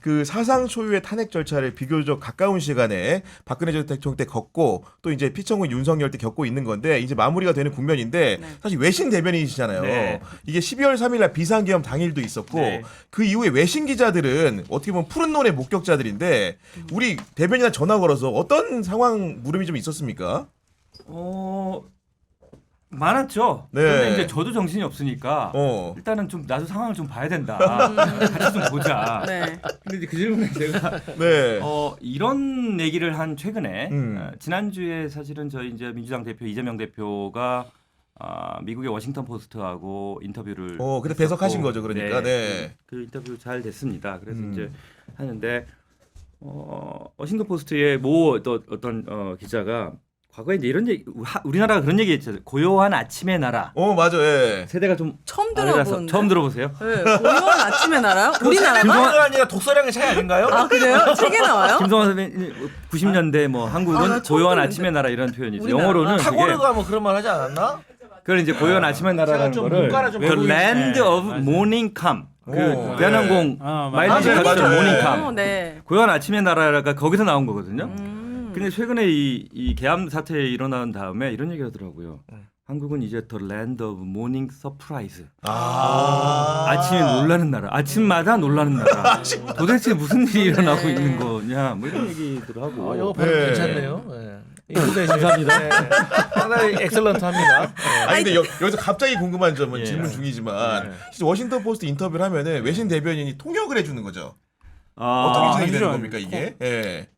그 사상 초유의 탄핵 절차를 비교적 가까운 시간에 박근혜 전 대통령 때 겪고 또 이제 피청군 윤석열 때 겪고 있는 건데 이제 마무리가 되는 국면인데 네. 사실 외신 대변인이시잖아요. 네. 이게 12월 3일 날 비상계엄 당일도 있었고 네. 그 이후에 외신 기자들은 어떻게 보면 푸른 논의 목격자들인데 우리 대변인한테 전화 걸어서 어떤 상황 물음이 좀 있었습니까? 많았죠. 네. 그런데 이제 저도 정신이 없으니까 일단은 좀 나도 상황을 좀 봐야 된다. 같이 좀 보자. 네. 근데 이제 그 질문에 제가 네. 이런 얘기를 한 최근에 지난주에 사실은 저희 이제 민주당 대표 이재명 대표가 미국의 워싱턴 포스트하고 인터뷰를 근데 배석하신 거죠, 그러니까. 네. 그 인터뷰 잘 됐습니다. 그래서 음. 이제 하는데 워싱턴 포스트의 모 어떤 기자가 과거에 이제 이런 얘기 우리나라가 그런 얘기했죠. 고요한 아침의 나라. 맞아. 예. 세대가 좀 처음 아래라서 들어보는데. 처음 들어보세요? 네, 고요한 아침의 나라? 우리나라가? 김성환 아니라 독서량의 차이 아닌가요? 아 그래요? 책에 나와요? 김성환 선배님 90년대 뭐 한국은 나 처음 고요한 듣는데. 아침의 나라 이런 표현이죠. 우리나라. 영어로는 그게 타고르가 뭐 그런 말 하지 않았나? 그걸 이제 고요한 아침의 나라라는 좀 거를 문과나 좀 The 외국인- Land 네, of 맞아요. Morning Calm. 그 오, 대한항공 마일리지 맞아요, 같은 맞아요. 모닝 어, 캄. 네. 고요한 아침의 나라가 거기서 나온 거거든요. 근데 최근에 이 계엄 사태 일어난 다음에 이런 얘기 하더라고요. 한국은 이제 The Land of Morning Surprise. 아침에 놀라는 나라. 아침마다 놀라는 나라. 도대체 무슨 일이 일어나고 네. 있는 거냐. 뭐 이런 얘기들 하고. 영어 발음 네. 괜찮네요. 감사합니다. 상당히 엑셀런트합니다. 아니 근데 여기서 갑자기 궁금한 점은 예. 질문 중이지만 네. 진짜 워싱턴 포스트 인터뷰를 하면은 외신 대변인이 통역을 해주는 거죠. 아, 어떻게 진행이 되는 아니죠. 겁니까 이게? 예.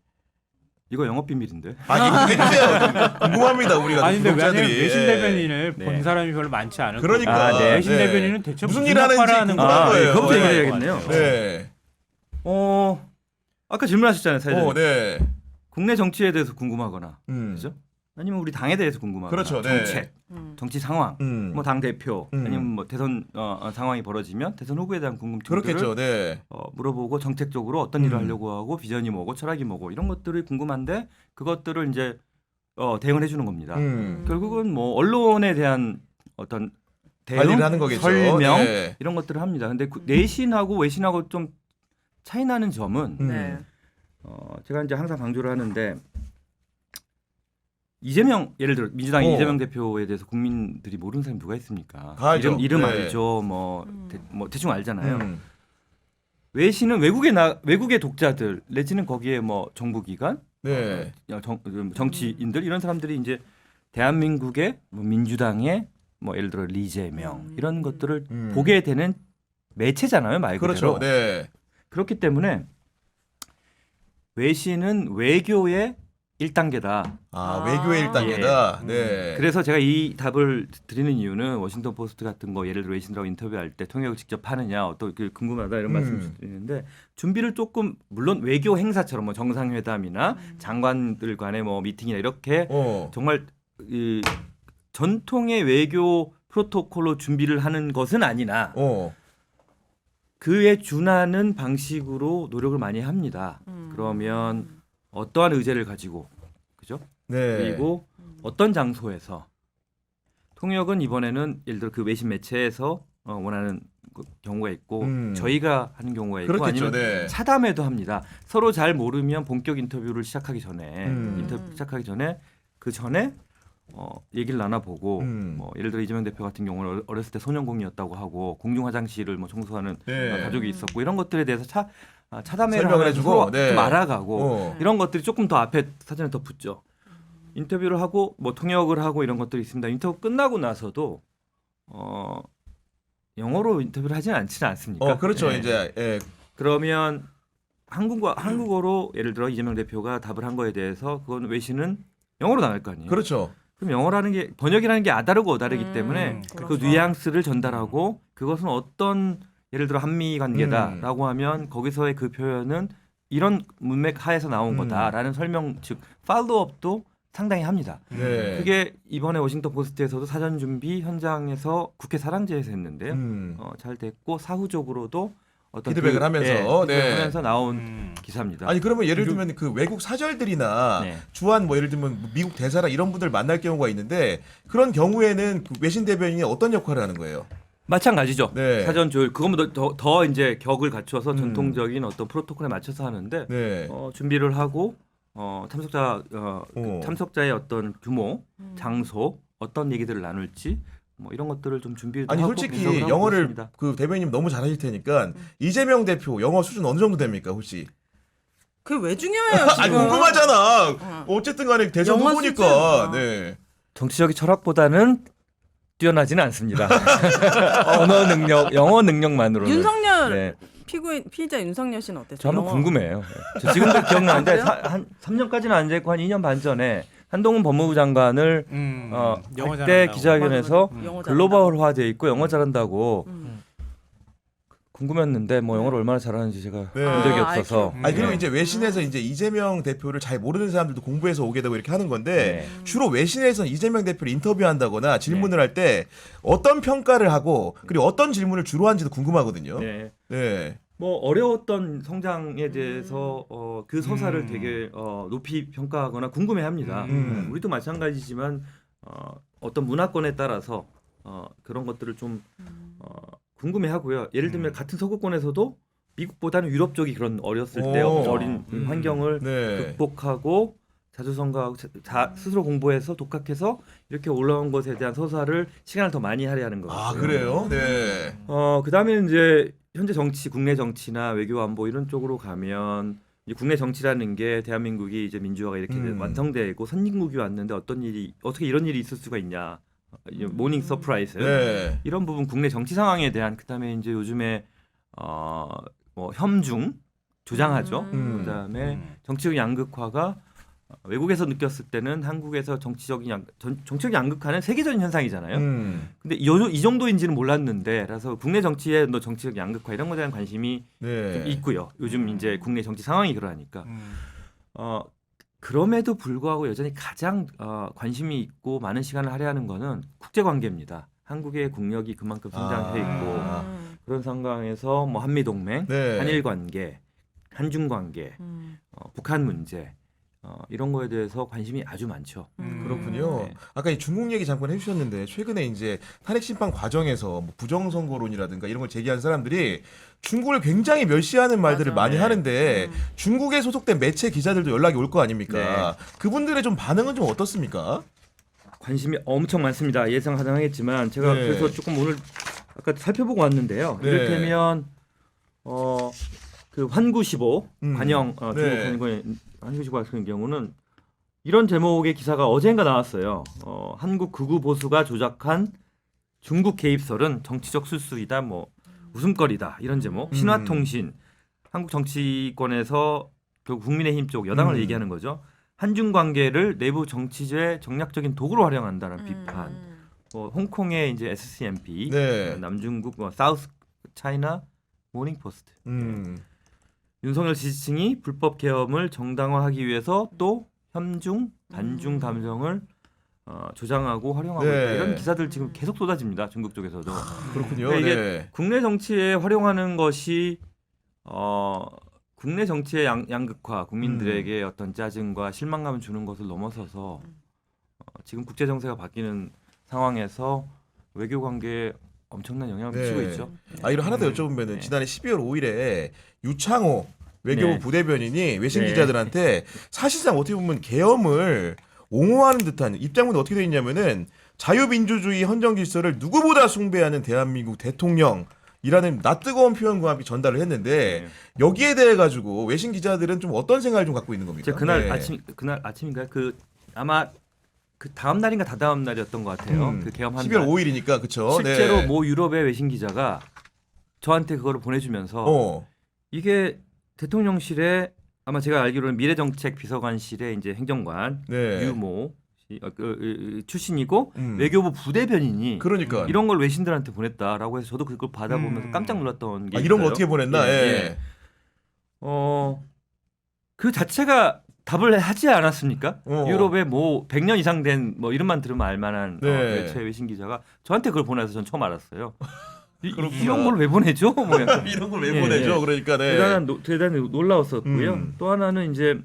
이거 영업 비밀인데. 아니 해주세요. 궁금합니다 우리가. 아니 근데 왜냐면 구독자들이. 외신 예. 대변인을 네. 본 사람이 별로 많지 않을 그러니까. 거고 네. 외신 네. 대변인은 대체 무슨 무슨 일 하는지 역할을 하는 궁금한 거야? 거예요. 그것부터 네. 얘기해야겠네요. 네. 아까 질문하셨잖아요, 사회자님. 네. 국내 정치에 대해서 궁금하거나, 음. 그죠? 아니면 우리 당에 대해서 궁금하거나, 그렇죠, 네. 정책, 정치 상황, 뭐 당 대표, 아니면 뭐 대선 상황이 벌어지면 대선 후보에 대한 궁금증들을 그렇겠죠. 네. 물어보고 정책적으로 어떤 일을 하려고 하고 비전이 뭐고 철학이 뭐고 이런 것들이 궁금한데 그것들을 이제 대응을 해주는 겁니다. 결국은 뭐 언론에 대한 어떤 대응, 관리를 하는 거겠죠. 설명 네. 이런 것들을 합니다. 근데 내신하고 외신하고 좀 차이 나는 점은 네. 제가 이제 항상 강조를 하는데 이재명 예를 들어 민주당 이재명 대표에 대해서 국민들이 모르는 사람이 누가 있습니까? 알죠. 이름 네. 알죠. 뭐 대충 알잖아요. 음. 외신은 외국의 독자들 내지는 거기에 뭐 정부기관, 네. 정치인들 이런 사람들이 이제 대한민국의 뭐 민주당의 뭐 예를 들어 이재명 이런 것들을 보게 되는 매체잖아요, 말 그대로. 그렇죠. 네. 그렇기 때문에 외신은 외교의 1단계다. 외교의 1단계다. 네. 그래서 제가 이 답을 드리는 이유는 워싱턴 포스트 같은 거 예를 들어 외신들하고 인터뷰할 때 통역을 직접 하느냐 어떤 궁금하다 이런 말씀 드리는데 준비를 조금 물론 외교 행사처럼 뭐 정상회담이나 장관들 간의 뭐 미팅이나 이렇게 정말 이 전통의 외교 프로토콜로 준비를 하는 것은 아니나 그에 준하는 방식으로 노력을 많이 합니다. 그러면 어떠한 의제를 가지고 그죠? 네. 그리고 어떤 장소에서 통역은 이번에는 예를 들어 그 외신 매체에서 원하는 경우가 있고 저희가 하는 경우가 있고 그렇겠죠. 아니면 네. 차담회도 합니다. 서로 잘 모르면 본격 인터뷰를 시작하기 전에 그 전에 얘기를 나눠보고 뭐 예를 들어 이재명 대표 같은 경우는 어렸을 때 소년공이었다고 하고 공중 화장실을 뭐 청소하는 네. 가족이 있었고 이런 것들에 대해서 차담회를 설명을 하면서 해주고, 서로 네. 좀 알아가고 이런 것들이 조금 더 앞에 사전에 더 붙죠. 인터뷰를 하고 뭐 통역을 하고 이런 것들이 있습니다. 인터뷰 끝나고 나서도 영어로 인터뷰를 하지는 않지는 않습니까? 그렇죠. 예. 이제 그러면 한국어로 예를 들어 이재명 대표가 답을 한 거에 대해서 그건 외신은 영어로 나갈 거 아니에요. 그렇죠. 그럼 영어라는 게 번역이라는 게 아다르고 어다르기 때문에 그 그렇죠. 뉘앙스를 전달하고 그것은 어떤 예를 들어 한미 관계다라고 하면 거기서의 그 표현은 이런 문맥 하에서 나온 거다라는 설명 즉 팔로우업도 상당히 합니다. 네. 그게 이번에 워싱턴 포스트에서도 사전 준비 현장에서 국회 사랑제에서 했는데요. 잘 됐고 사후적으로도 어떤 피드백을 하면서, 피드백을 네. 하면서 나온 기사입니다. 아니 그러면 예를 들면 그 외국 사절들이나 네. 주한 뭐 예를 들면 미국 대사라 이런 분들 만날 경우가 있는데 그런 경우에는 그 외신 대변인이 어떤 역할을 하는 거예요? 마찬가지죠. 네. 사전 조율 그것보다 더 이제 격을 갖춰서 음. 전통적인 어떤 프로토콜에 맞춰서 하는데 네. 준비를 하고 참석자의 어떤 규모, 장소, 어떤 얘기들을 나눌지 뭐 이런 것들을 좀 준비를 아니 하고 솔직히 분석을 하고 영어를 있습니다. 그 대변인 너무 잘하실 테니까 이재명 대표 영어 수준 어느 정도 됩니까 혹시? 그게 왜 중요해요 지금? 아니 궁금하잖아. 어쨌든 간에 대선 영어 후보니까. 수준? 네. 정치적인 철학보다는 뛰어나지는 않습니다. 영어 능력만으로는. 윤석열 네. 피의자 윤석열 씨는 어땠어요? 저 한번 영어? 궁금해요. 저 지금도 기억나는데 그래요? 한 3년까지는 안 됐고 한 2년 반 전에 한동훈 법무부 장관을 영어 할 때 잘한다고. 기자회견에서 영어 글로벌화돼 있고 영어 잘한다고 음. 궁금했는데 뭐 영어를 얼마나 잘하는지 제가 네. 본 적이 아, 없어서. 아니 그리고 네. 이제 외신에서 이제 이재명 대표를 잘 모르는 사람들도 공부해서 오게 되고 이렇게 하는 건데 네. 주로 외신에서 이재명 대표를 인터뷰한다거나 질문을 할 때 어떤 평가를 하고 그리고 어떤 질문을 주로 하는지도 궁금하거든요. 네. 네. 뭐 어려웠던 성장에 대해서 그 서사를 되게 높이 평가하거나 궁금해합니다. 우리도 마찬가지지만 어떤 문화권에 따라서 그런 것들을 좀 궁금해하고요. 예를 들면 같은 서구권에서도 미국보다는 유럽 쪽이 그런 어렸을 때 오. 어린 환경을 네. 극복하고 자주성가하고 스스로 공부해서 독학해서 이렇게 올라온 것에 대한 서사를 시간을 더 많이 할애하는 것 같아요. 아 그래요? 네. 그다음에 이제 현재 정치, 국내 정치나 외교 안보 이런 쪽으로 가면 이제 국내 정치라는 게 대한민국이 이제 민주화가 이렇게 완성되고 선진국이 왔는데 어떻게 이런 일이 있을 수가 있냐. 모닝 서프라이즈. 네. 이런 부분 국내 정치 상황에 대한 그다음에 이제 요즘에 뭐 혐중 조장하죠. 그다음에 정치적 양극화가 외국에서 느꼈을 때는 한국에서 정치적인 양극화는 세계적인 현상이잖아요. 근데 이 정도인지는 몰랐는데, 그래서 국내 정치에 정치적 양극화 이런 거에 대한 관심이 네. 좀 있고요. 요즘 이제 국내 정치 상황이 그러니까. 그럼에도 불구하고 여전히 가장 관심이 있고 많은 시간을 할애하는 거는 국제 관계입니다. 한국의 국력이 그만큼 성장해 있고 그런 상황에서 뭐 한미 동맹, 네. 한일 관계, 한중 관계, 북한 문제 이런 거에 대해서 관심이 아주 많죠. 그렇군요. 네. 아까 이 중국 얘기 잠깐 해주셨는데 최근에 이제 탄핵 심판 과정에서 뭐 부정선거론이라든가 이런 걸 제기한 사람들이 중국을 굉장히 멸시하는 말들을 맞아. 많이 네. 하는데 중국에 소속된 매체 기자들도 연락이 올 거 아닙니까? 네. 그분들의 좀 반응은 좀 어떻습니까? 관심이 엄청 많습니다. 예상 가능하겠지만 제가 네. 그래서 조금 오늘 아까 살펴보고 왔는데요. 네. 이를테면 그 환구15 관영 네. 중국 환구15 같은 경우는 이런 제목의 기사가 어젠가 나왔어요. 한국 극우 보수가 조작한 중국 개입설은 정치적 술수이다, 뭐 웃음거리다 이런 제목. 신화통신 한국 정치권에서 결국 국민의힘 쪽 여당을 얘기하는 거죠. 한중 관계를 내부 정치제 정략적인 도구로 활용한다는 비판. 홍콩의 이제 SCMP, 네. 남중국 사우스 차이나 모닝 포스트. 윤석열 지지층이 불법 계엄을 정당화하기 위해서 또 혐중, 반중 감정을 조장하고 활용하고 네. 있다. 이런 기사들 지금 계속 쏟아집니다. 중국 쪽에서도. 그렇군요. 그러니까 이게 네. 국내 정치에 활용하는 것이 국내 정치의 양극화, 국민들에게 어떤 짜증과 실망감을 주는 것을 넘어서서 지금 국제 정세가 바뀌는 상황에서 외교 관계에 엄청난 영향을 네. 미치고 있죠. 아 이거 하나 더 여쭤보면은 네. 지난해 12월 5일에 유창호 외교부 네. 부대변인이 외신 네. 기자들한테 사실상 어떻게 보면 계엄을 옹호하는 듯한 입장문이 어떻게 돼 있냐면은 자유민주주의 헌정 질서를 누구보다 숭배하는 대한민국 대통령이라는 낯뜨거운 표현과 함께 전달을 했는데 여기에 대해 가지고 외신 기자들은 좀 어떤 생각을 좀 갖고 있는 겁니까? 제가 그날 네. 그날 아침인가요? 그 아마 그 다음 날인가 다다음 날이었던 것 같아요. 그 계엄한 12월 날. 5일이니까 그쵸? 실제로 네. 모 유럽의 외신 기자가 저한테 그거를 보내주면서 이게 대통령실에 아마 제가 알기로는 미래정책 비서관실의 이제 행정관 네. 유모 출신이고 외교부 부대변인이 그러니까 이런 걸 외신들한테 보냈다라고 해서 저도 그걸 받아보면서 깜짝 놀랐던 게 아, 이런 거 있어요. 어떻게 보냈나? 예, 예. 예. 그 자체가 답을 하지 않았습니까? 유럽의 뭐 100년 이상 된 뭐 이름만 들으면 알만한 네. 매체 외신 기자가 저한테 그걸 보내서 전 처음 알았어요. 그렇구나. 이런 걸 왜 보내죠? 뭐 약간 이런 걸 왜 예, 보내죠? 예. 그러니까 네. 대단히 놀라웠었고요. 또 하나는 이제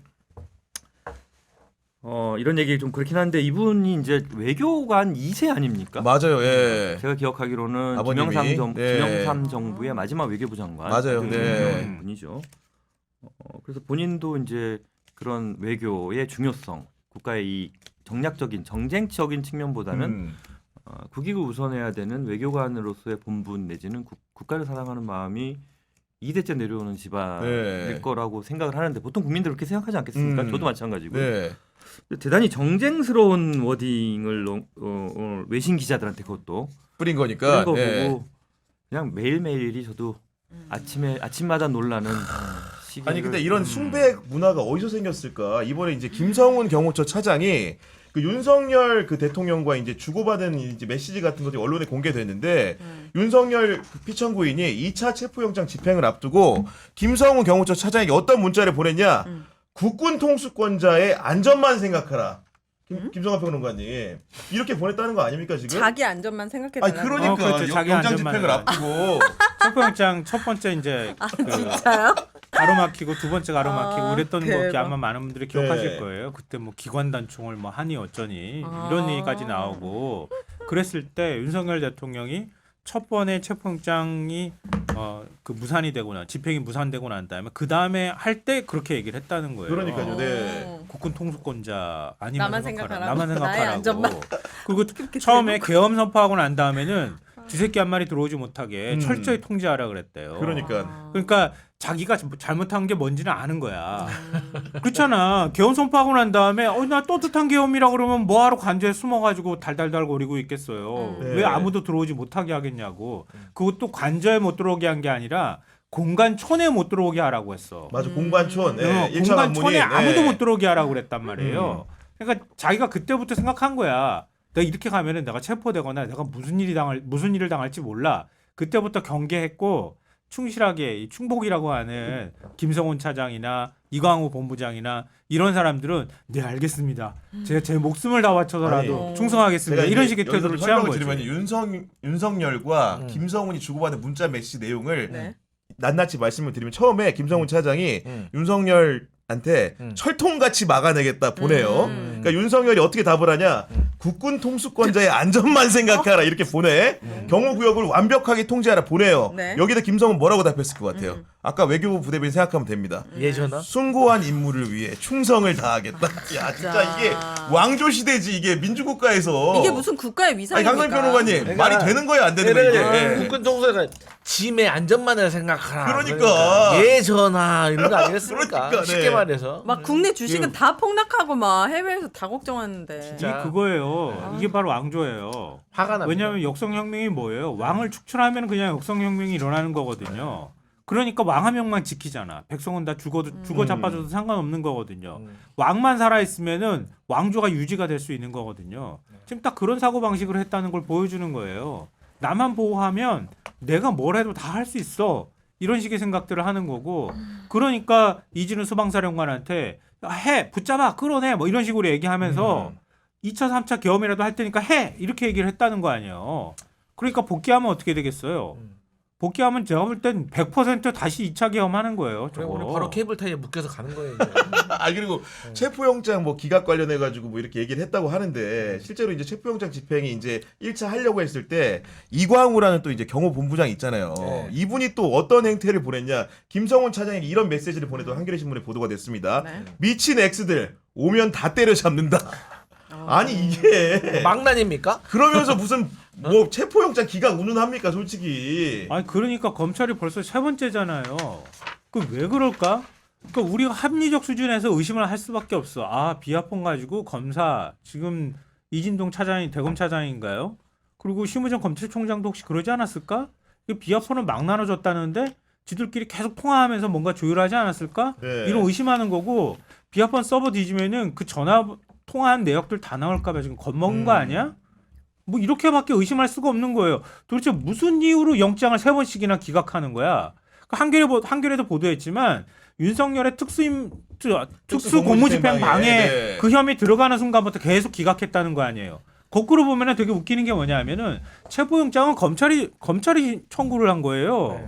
이런 얘기 좀 그렇긴 한데 이분이 이제 외교관 2세 아닙니까? 맞아요. 예. 제가 기억하기로는 아버님이, 김영삼 정부의 마지막 외교부 장관 맞아요. 그 네. 유명한 분이죠. 그래서 본인도 이제 그런 외교의 중요성, 국가의 이 정략적인 정쟁적인 측면보다는 국익을 우선해야 되는 외교관으로서의 본분 내지는 국가를 사랑하는 마음이 2대째 내려오는 집안일 네. 거라고 생각을 하는데 보통 국민들 그렇게 생각하지 않겠습니까? 음. 저도 마찬가지고. 네. 대단히 정쟁스러운 워딩을 오늘 외신 기자들한테 그것도 뿌린 거니까. 그런 거 예. 보고 그냥 매일매일이 저도 아침마다 놀라는 시기를 아니 근데 이런 숭배 문화가 어디서 생겼을까? 이번에 이제 김성훈 경호처 차장이 그 윤석열 그 대통령과 이제 주고받은 이제 메시지 같은 것들이 언론에 공개됐는데 윤석열 그 피청구인이 2차 체포영장 집행을 앞두고 김성훈 경호처 차장에게 어떤 문자를 보냈냐? 국군 통수권자의 안전만 생각하라. 김성환 평론가님 이렇게 보냈다는 거 아닙니까 지금? 자기 안전만 생각해 아니 달라는 그러니까 그렇죠. 자기 영장 안전만 집행을 앞두고 체포영장 첫 번째 이제 그 진짜요? 가로막히고 두 번째 가로막히고 아, 이랬던 거 대박. 아마 많은 분들이 기억하실 네. 거예요. 그때 뭐 기관단총을 뭐 하니 어쩌니 아. 이런 얘기까지 나오고 그랬을 때 윤석열 대통령이 첫 번에 체포영장이 그 무산이 되거나 집행이 무산되고 난 다음에 그 다음에 할 때 그렇게 얘기를 했다는 거예요. 그러니까요. 네. 국군 통수권자 아니면 나만 생각하라. 생각하라고. 나만 나의 생각하라고. 안전만. 그리고 처음에 계엄 선포하고 난 다음에는 쥐새끼 한 마리 들어오지 못하게 음. 철저히 통제하라 그랬대요. 그러니까. 그러니까 자기가 잘못한 게 뭔지는 아는 거야. 그렇잖아. 계엄 선포하고 난 다음에 나 떳떳한 계엄이라 그러면 뭐하러 관저에 숨어가지고 달달달 거리고 있겠어요. 네. 왜 아무도 들어오지 못하게 하겠냐고. 그것도 관저에 못 들어오게 한 게 아니라 공간촌에 못 들어오게 하라고 했어. 맞아 공관촌. 네. 공간촌에 아무도 네. 못 들어오게 하라고 그랬단 말이에요. 그러니까 자기가 그때부터 생각한 거야. 내가 이렇게 가면은 내가 체포되거나 내가 무슨 일을 당할지 몰라. 그때부터 경계했고 충실하게 이 충복이라고 하는 김성훈 차장이나 이광우 본부장이나 이런 사람들은 네 알겠습니다. 제가 제 목숨을 다 바쳐서라도 아니, 충성하겠습니다. 제가 이런 이제 식의 태도를 여기서 취한 설명을 거지. 드리면 윤석열과 김성훈이 주고받은 문자 메시지 내용을 네. 낱낱이 말씀을 드리면 처음에 김성훈 차장이 음. 윤석열한테 철통같이 막아내겠다 보내요. 그러니까 윤석열이 어떻게 답을 하냐? 국군 통수권자의 안전만 생각하라 이렇게 보내. 경호구역을 완벽하게 통제하라 보내요. 네. 여기다 김성훈 뭐라고 답했을 것 같아요? 아까 외교부 부대변인 생각하면 됩니다. 예전아. 숭고한 임무를 위해 충성을 다하겠다. 야 진짜 이게 왕조 시대지 이게 민주국가에서 이게 무슨 국가의 아니 위상입니까? 강성 변호관님 그러니까 말이 되는 거야 안 되는 거야 이게? 국군 통수가 짐의 안전만을 생각하라. 그러니까. 예전아 이런 거 아니겠습니까? 그러니까, 네. 쉽게 말해서. 막 국내 주식은 다 폭락하고 막 해외에서 다 걱정하는데. 이게 그거예요. 이게 바로 왕조예요. 화가 납니다. 왜냐하면 역성혁명이 뭐예요? 왕을 축출하면 그냥 역성혁명이 일어나는 거거든요. 그러니까 왕 한 명만 지키잖아. 백성은 다 죽어 자빠져도 상관없는 거거든요. 왕만 살아 있으면은 왕조가 유지가 될 수 있는 거거든요. 지금 딱 그런 사고 방식을 했다는 걸 보여주는 거예요. 나만 보호하면 내가 뭘 해도 다 할 수 있어. 이런 식의 생각들을 하는 거고. 그러니까 이진우 수방사령관한테 붙잡아 끌어내 뭐 이런 식으로 얘기하면서 2차 3차 계엄이라도 할 테니까 해 이렇게 얘기를 했다는 거 아니에요. 그러니까 복귀하면 어떻게 되겠어요? 복귀하면 제가 볼 땐 100% 다시 2차 계엄하는 거예요. 그럼 저거. 우리 바로 케이블 타이에 묶여서 가는 거예요. 이제. 아 그리고 체포영장 뭐 기각 관련해 가지고 뭐 이렇게 얘기를 했다고 하는데 실제로 이제 체포영장 집행이 이제 1차 하려고 했을 때 이광우라는 또 이제 경호본부장 있잖아요. 네. 이분이 또 어떤 행태를 보냈냐? 김성훈 차장에게 이런 메시지를 보내도 한겨레 신문에 보도가 됐습니다. 네. 미친 X들 오면 다 때려잡는다. 아니 이게 망난입니까? 그러면서 무슨 뭐 체포영장 기각 운운합니까 솔직히. 아니 그러니까 검찰이 벌써 세 번째잖아요. 그 왜 그럴까? 그러니까 우리가 합리적 수준에서 의심을 할 수밖에 없어. 아 비아폰 가지고 검사 지금 이진동 차장이 대검 차장인가요? 그리고 심우정 검찰총장도 혹시 그러지 않았을까? 비아폰을 막 나눠줬다는데 지들끼리 계속 통화하면서 뭔가 조율하지 않았을까? 네. 이런 의심하는 거고 비아폰 서버 뒤지면은 그 전화 통화한 내역들 다 나올까봐 지금 겁먹은 거 아니야? 뭐 이렇게밖에 의심할 수가 없는 거예요. 도대체 무슨 이유로 영장을 3번씩이나 기각하는 거야? 한겨레도 보도했지만 윤석열의 특수 공무집행 방해 네. 그 혐의 들어가는 순간부터 계속 기각했다는 거 아니에요. 거꾸로 보면은 되게 웃기는 게 뭐냐면은 체포영장은 검찰이 청구를 한 거예요.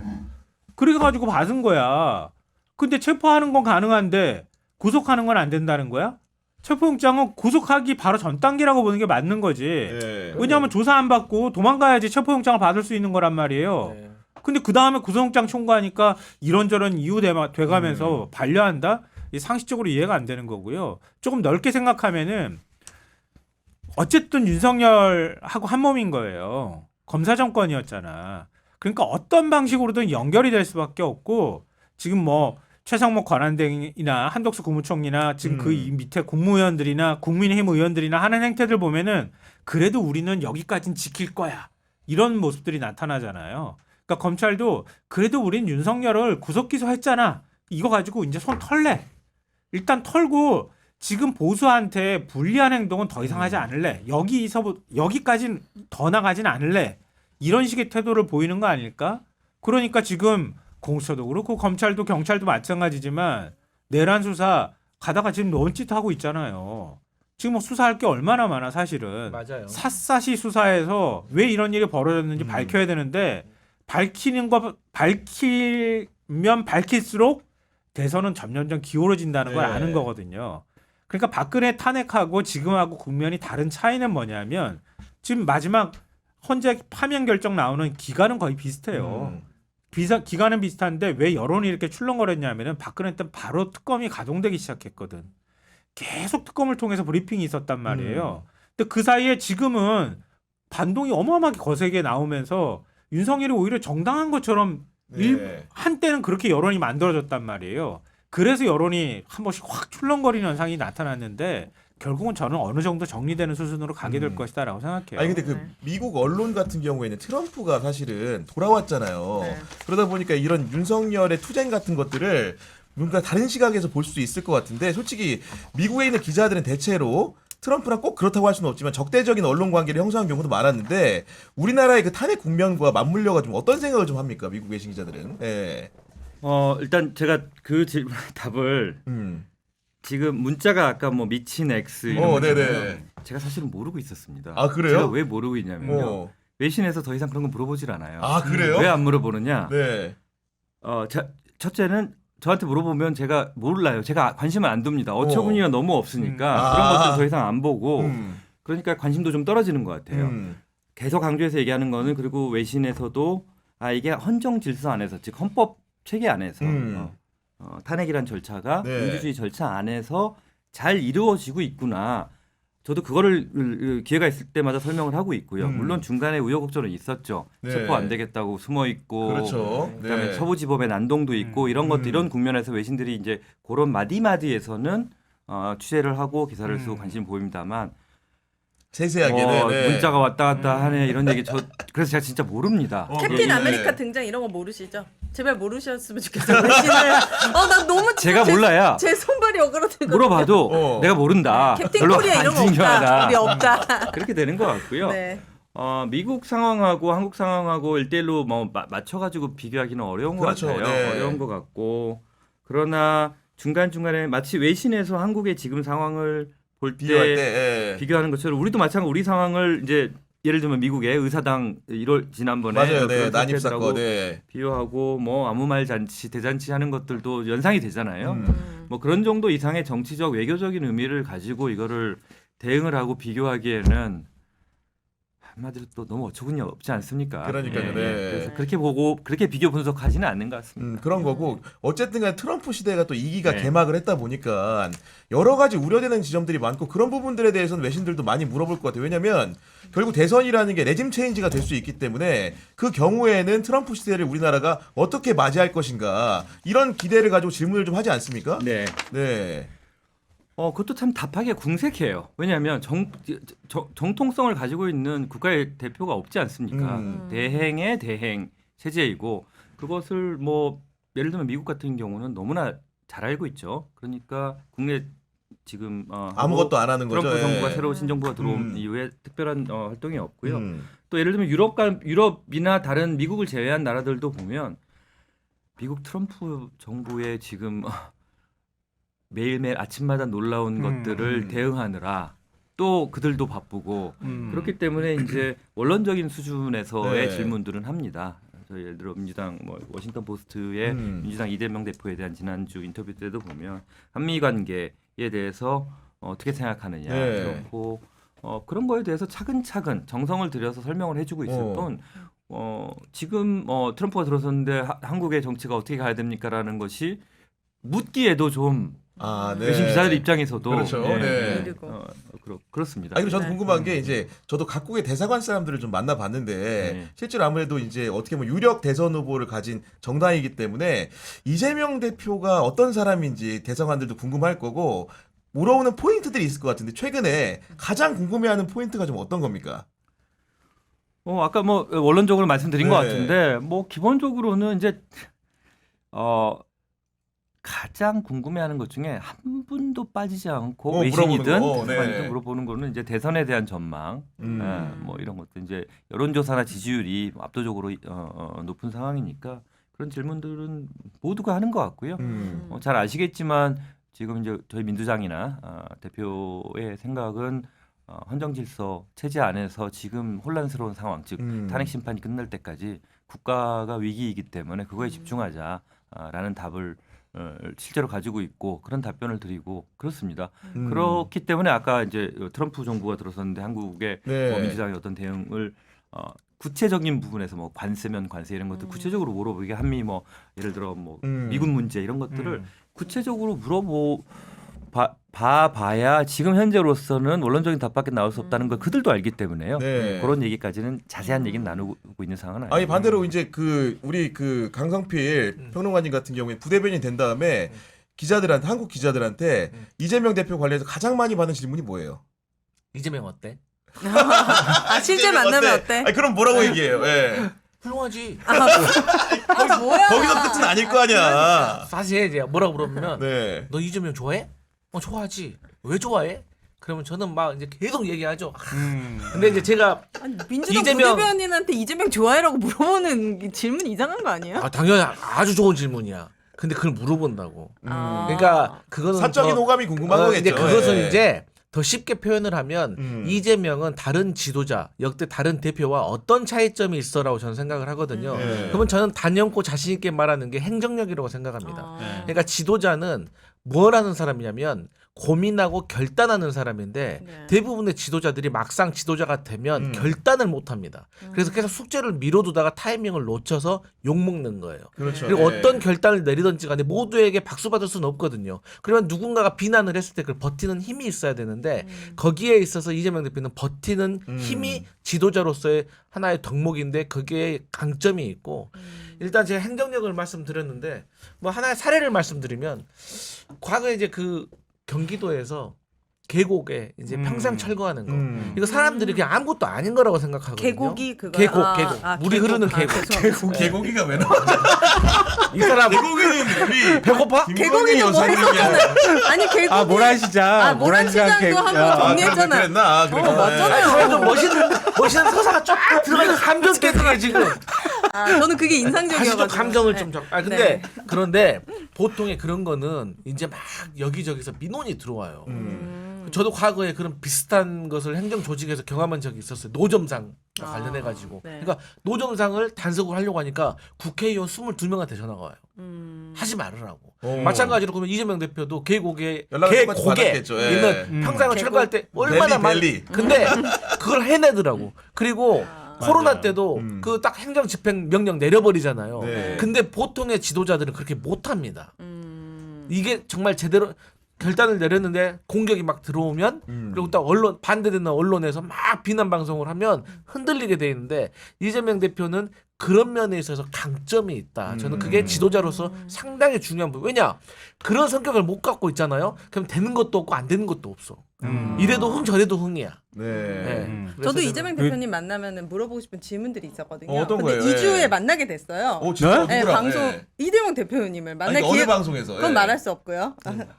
그래가지고 받은 거야. 근데 체포하는 건 가능한데 구속하는 건 안 된다는 거야? 체포영장은 구속하기 바로 전 단계라고 보는 게 맞는 거지. 예. 왜냐하면 조사 안 받고 도망가야지 체포영장을 받을 수 있는 거란 말이에요. 네. 근데 그 다음에 구속영장 청구하니까 이런저런 이유 돼가면서 반려한다? 이 상식적으로 이해가 안 되는 거고요. 조금 넓게 생각하면은 어쨌든 윤석열하고 한 몸인 거예요. 검사 정권이었잖아. 그러니까 어떤 방식으로든 연결이 될 수밖에 없고 지금 뭐 최상목 권한대행이나 한덕수 국무총리나 지금 그 밑에 국무위원들이나 국민의힘 의원들이나 하는 행태들 보면은 그래도 우리는 여기까지는 지킬 거야. 이런 모습들이 나타나잖아요. 그러니까 검찰도 그래도 우린 윤석열을 구속 기소했잖아. 이거 가지고 이제 손 털래. 일단 털고 지금 보수한테 불리한 행동은 더 이상 하지 않을래. 여기까지는 더 나가진 않을래. 이런 식의 태도를 보이는 거 아닐까? 그러니까 지금 공수처도 그렇고 검찰도 경찰도 마찬가지지만 내란 수사 가다가 지금 런짓하고 있잖아요. 지금 뭐 수사할 게 얼마나 많아 사실은. 맞아요. 샅샅이 수사해서 왜 이런 일이 벌어졌는지 밝혀야 되는데 밝히면 밝힐수록 대선은 점점점 기울어진다는 걸 네. 아는 거거든요. 그러니까 박근혜 탄핵하고 지금하고 국면이 다른 차이는 뭐냐면 지금 마지막 헌재 파면 결정 나오는 기간은 거의 비슷해요. 기간은 비슷한데 왜 여론이 이렇게 출렁거렸냐면은 박근혜 때 바로 특검이 가동되기 시작했거든. 계속 특검을 통해서 브리핑이 있었단 말이에요. 근데 그 사이에 지금은 반동이 어마어마하게 거세게 나오면서 윤석열이 오히려 정당한 것처럼 네. 한때는 그렇게 여론이 만들어졌단 말이에요. 그래서 여론이 한 번씩 확 출렁거리는 현상이 나타났는데 결국은 저는 어느 정도 정리되는 수준으로 가게 될 것이다라고 생각해요. 아니 근데 그 네. 미국 언론 같은 경우에는 트럼프가 사실은 돌아왔잖아요. 네. 그러다 보니까 이런 윤석열의 투쟁 같은 것들을 뭔가 다른 시각에서 볼 수 있을 것 같은데 솔직히 미국에 있는 기자들은 대체로 트럼프랑 꼭 그렇다고 할 수는 없지만 적대적인 언론 관계를 형성한 경우도 많았는데 우리나라의 그 탄핵 국면과 맞물려가 좀 어떤 생각을 좀 합니까? 미국 계신 기자들은. 예. 일단 제가 그 질문 답을 지금 문자가 아까 뭐 미친 X 이런 거 네네. 있잖아요. 제가 사실은 모르고 있었습니다. 아, 그래요? 제가 왜 모르고 있냐면요. 어. 외신에서 더 이상 그런 거 물어보질 않아요. 아 그래요? 왜 안 물어보느냐? 네. 첫째는 저한테 물어보면 제가 몰라요. 제가 관심을 안 둡니다. 어처구니가 너무 없으니까 아. 그런 것들 더 이상 안 보고 음. 그러니까 관심도 좀 떨어지는 것 같아요. 음. 계속 강조해서 얘기하는 거는 그리고 외신에서도 이게 헌정 질서 안에서 즉 헌법 체계 안에서 탄핵이란 절차가 네. 민주주의 절차 안에서 잘 이루어지고 있구나. 저도 그거를 기회가 있을 때마다 설명을 하고 있고요. 물론 중간에 우여곡절은 있었죠. 네. 체포 안 되겠다고 숨어 있고, 그렇죠. 그다음에 네. 서부지법의 난동도 있고 이런 것들 이런 국면에서 외신들이 이제 그런 마디마디에서는 취재를 하고 기사를 쓰고 관심 보입니다만 세세하게는 네. 문자가 왔다 갔다 하네 이런 얘기 그래서 제가 진짜 모릅니다. 캡틴 그렇긴 아메리카 해. 등장 이런 거 모르시죠? 제발 모르셨으면 좋겠어요. 외신을. 나 너무 제가 몰라야 제 손발이 어그러들거든요. 물어봐도 내가 모른다. 캡틴 별로 코리아 안 이런 거 없다. 중요하다. 우리 없다. 그렇게 되는 것 같고요. 네. 미국 상황하고 한국 상황하고 1대1로 뭐 맞춰가지고 비교하기는 어려운 그렇죠. 것 같아요. 네. 어려운 것 같고 그러나 중간중간에 마치 외신에서 한국의 지금 상황을 볼 비교할 때 때. 예. 비교하는 것처럼 우리도 마찬가지 우리 상황을 이제 예를 들면 미국의 의사당 1월 지난번에 맞아요. 네. 그런 난입 사태들하고 사건. 네. 비교하고 뭐 아무 말 잔치 대잔치 하는 것들도 연상이 되잖아요. 뭐 그런 정도 이상의 정치적 외교적인 의미를 가지고 이거를 대응을 하고 비교하기에는 한마디로 또 너무 어처구니 없지 않습니까? 그러니까요, 네. 그래서 그렇게 보고 그렇게 비교 분석하지는 않는 것 같습니다. 그런 거고 어쨌든 간에 트럼프 시대가 또 2기가 네. 개막을 했다 보니까 여러 가지 우려되는 지점들이 많고 그런 부분들에 대해서는 외신들도 많이 물어볼 것 같아요. 왜냐하면 결국 대선이라는 게 레짐 체인지가 될 수 있기 때문에 그 경우에는 트럼프 시대를 우리나라가 어떻게 맞이할 것인가 이런 기대를 가지고 질문을 좀 하지 않습니까? 네. 네. 그것도 참 답하기가 궁색해요. 왜냐하면 정통성을 가지고 있는 국가의 대표가 없지 않습니까? 대행의 대행 체제이고 그것을 뭐 예를 들면 미국 같은 경우는 너무나 잘 알고 있죠. 그러니까 국내 지금 아무것도 안 하는 거죠. 트럼프 정부가 예. 새로 신정부가 들어온 이후에 특별한 활동이 없고요. 음. 또 예를 들면 유럽이나 다른 미국을 제외한 나라들도 보면 미국 트럼프 정부의 지금 매일매일 아침마다 놀라운 것들을 대응하느라 또 그들도 바쁘고 그렇기 때문에 이제 원론적인 수준에서의 네. 질문들은 합니다. 예를 들어 민주당 워싱턴 포스트의 민주당 이재명 대표에 대한 지난주 인터뷰 때도 보면 한미 관계에 대해서 어떻게 생각하느냐 네. 그렇고 그런 거에 대해서 차근차근 정성을 들여서 설명을 해주고 있을 뿐 지금 트럼프가 들어섰는데 한국의 정치가 어떻게 가야 됩니까라는 것이 묻기에도 좀 외신 기자들 입장에서도 그렇죠. 네. 그리고 그렇습니다. 아니, 그리고 저도 네. 궁금한 게 이제 저도 각국의 대사관 사람들을 좀 만나봤는데 네. 실제로 아무래도 이제 어떻게 보면 유력 대선 후보를 가진 정당이기 때문에 이재명 대표가 어떤 사람인지 대사관들도 궁금할 거고 물어오는 포인트들이 있을 것 같은데 최근에 가장 궁금해하는 포인트가 좀 어떤 겁니까? 아까 뭐 원론적으로 말씀드린 것 네. 같은데 뭐 기본적으로는 이제 가장 궁금해하는 것 중에 한 분도 빠지지 않고 외신이든 물어보는 거. 대사관이든 네. 물어보는 거는 이제 대선에 대한 전망, 뭐 이런 것들 이제 여론조사나 지지율이 압도적으로 높은 상황이니까 그런 질문들은 모두가 하는 것 같고요. 잘 아시겠지만 지금 이제 저희 민주당이나 대표의 생각은 헌정 질서 체제 안에서 지금 혼란스러운 상황, 즉 탄핵 심판이 끝날 때까지 국가가 위기이기 때문에 그거에 집중하자라는 답을 실제로 가지고 있고 그런 답변을 드리고 그렇습니다. 그렇기 때문에 아까 이제 트럼프 정부가 들어섰는데 한국의 네. 민주당의 어떤 대응을 구체적인 부분에서 뭐 관세면 관세 이런 것들 구체적으로 물어보게 한미 뭐 예를 들어 뭐 미군 문제 이런 것들을 구체적으로 봐야 지금 현재로서는 원론적인 답밖에 나올 수 없다는 걸 그들도 알기 때문에요. 네. 그런 얘기까지는 자세한 얘기는 나누고 있는 상황은 아니에요. 아니 반대로 이제 우리 강성필 평론가님 같은 경우에 부대변인 된 다음에 기자들한테 한국 기자들한테 이재명 대표 관련해서 가장 많이 받는 질문이 뭐예요? 이재명 어때? 실제 만나면 어때? 아니, 그럼 뭐라고 얘기해요? 예. 훌륭하지. 뭐야? 거기서 끝은 아닐 거 아니야. 사실 이제 뭐라고 물으면 네. 너 이재명 좋아해? 좋아하지. 왜 좋아해? 그러면 저는 막 이제 계속 얘기하죠. 근데 이제 제가 아니, 민주당 이재명- 부대변인한테 이재명 좋아해라고 물어보는 질문 이상한 거 아니에요? 당연히 아주 좋은 질문이야. 근데 그걸 물어본다고. 그러니까 그거는 사적인 더- 호감이 궁금한 거겠죠. 이제 그것은 예. 이제 더 쉽게 표현을 하면 이재명은 다른 지도자, 역대 다른 대표와 어떤 차이점이 있어라고 저는 생각을 하거든요. 그러면 저는 단연코 자신 있게 말하는 게 행정력이라고 생각합니다. 그러니까 지도자는 뭘 하는 사람이냐면 고민하고 결단하는 사람인데 네. 대부분의 지도자들이 막상 지도자가 되면 결단을 못 합니다. 그래서 계속 숙제를 미뤄두다가 타이밍을 놓쳐서 욕먹는 거예요. 그렇죠. 그리고 예. 어떤 결단을 내리든지 간에 모두에게 박수 받을 수는 없거든요. 그러면 누군가가 비난을 했을 때 그걸 버티는 힘이 있어야 되는데 거기에 있어서 이재명 대표는 버티는 힘이 지도자로서의 하나의 덕목인데 거기에 강점이 있고 일단 제가 행정력을 말씀드렸는데 뭐 하나의 사례를 말씀드리면 과거에 이제 그 경기도에서 계곡에 이제 평상 철거하는 거 이거 사람들이 그냥 아무것도 아닌 거라고 생각하거든요. 계곡이 그거 계곡 물이 흐르는 계곡. 개고기가 왜 나와? 이 사람 개고기는 우리 배고파? 개고기도 뭐 했었잖아요. 아니 계곡이 모란시장. 모란시장도 한번 정리했잖아요. 그랬나? 그랬구나. 맞잖아요. 좀 멋있는 서사가 쫙 들어가서 감정 깨지게 지금 저는 그게 다시 또 인상적이어가지고. 감정을 네. 좀 근데 그런데 보통의 그런 거는 이제 막 여기저기서 민원이 들어와요. 저도 과거에 그런 비슷한 것을 행정 조직에서 경험한 적이 있었어요. 노점상 관련해 가지고. 네. 그러니까 노점상을 단속을 하려고 하니까 국회의원 22명한테 전화가 와요. 하지 말으라고. 마찬가지로 그러면 이재명 대표도 계곡에 연락을 똑같이 계곡에 받았겠죠. 예. 있는 평상을 계곡. 철거할 때 얼마나 벨리. 근데 그걸 해내더라고. 그리고 코로나 맞아요. 때도 그 딱 행정 집행 명령 내려버리잖아요. 네. 근데 보통의 지도자들은 그렇게 못합니다. 이게 정말 제대로 결단을 내렸는데 공격이 막 들어오면 그리고 딱 반대되는 언론에서 막 비난 방송을 하면 흔들리게 돼 있는데 이재명 대표는 그런 면에 있어서 강점이 있다. 저는 그게 지도자로서 상당히 중요한 부분. 왜냐? 그런 성격을 못 갖고 있잖아요. 그럼 되는 것도 없고 안 되는 것도 없어. 이래도 흥 저래도 흥이야. 네. 네. 그래서 저도 저는 이재명 대표님 만나면은 물어보고 싶은 질문들이 있었거든요. 어떤 근데 거예요? 2주에 예. 만나게 됐어요. 진짜 네, 누구랑? 방송 예. 이재명 대표님을 만날 아니, 어느 기회 방송에서? 그건 예. 말할 수 없고요.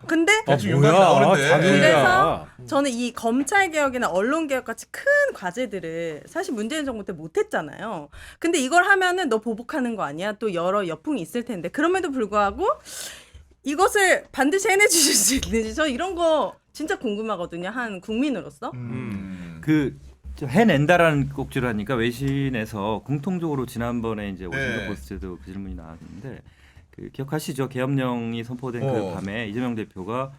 근데 대충 용감이 나오는데. 그래서 저는 이 검찰 개혁이나 언론 개혁 같이 큰 과제들을 사실 문재인 정부 때 못했잖아요. 근데 이걸 하면은 너 보복하는 거 아니야? 또 여러 여풍이 있을 텐데 그럼에도 불구하고 이것을 반드시 해내주실 수 있는지 저 이런 거 진짜 궁금하거든요. 한 국민으로서. 저 해낸다라는 꼭지를 하니까 외신에서 공통적으로 지난번에 이제 워싱턴 네. 포스트도 그 질문이 나왔는데 그 기억하시죠? 계엄령이 선포된 그 밤에 이재명 대표가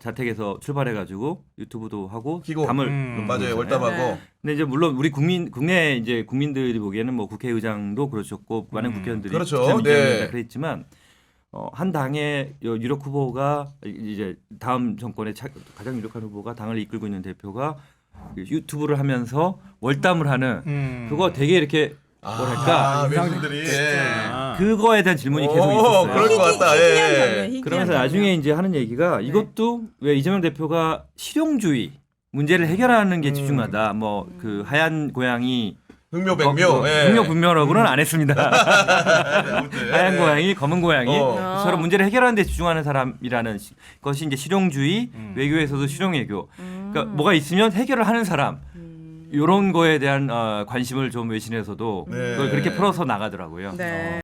자택에서 출발해가지고 유튜브도 하고 키고. 담을 맞아요. 놓잖아요. 월담하고. 네. 근데 이제 물론 우리 국내 이제 국민들이 보기에는 뭐 국회의장도 그러셨고 많은 국회의원들이 그렇죠. 기자 민주연합이다 네. 그랬지만 한 당의 유력 후보가 이제 다음 정권의 가장 유력한 후보가 당을 이끌고 있는 대표가 유튜브를 하면서 월담을 하는 그거 되게 이렇게 뭐랄까 외국인들이. 그거에 대한 질문이 계속 오, 있었어요. 그럴 것 같다. 희귀한 예. 장면, 희귀한 그러면서 장면. 나중에 이제 하는 얘기가 이것도 왜 이재명 대표가 실용주의 문제를 해결하는 게 집중하다. 뭐 그 하얀 고양이 흥묘백묘. 예. 흥묘분묘라고는 안 했습니다. 아무튼, 하얀 예. 고양이, 검은 고양이 어. 서로 문제를 해결하는 데 집중하는 사람이라는 것이 이제 실용주의, 외교에서도 실용외교. 그러니까 뭐가 있으면 해결을 하는 사람. 이런 거에 대한 관심을 좀 외신에서도 네. 그걸 그렇게 풀어서 나가더라고요. 네.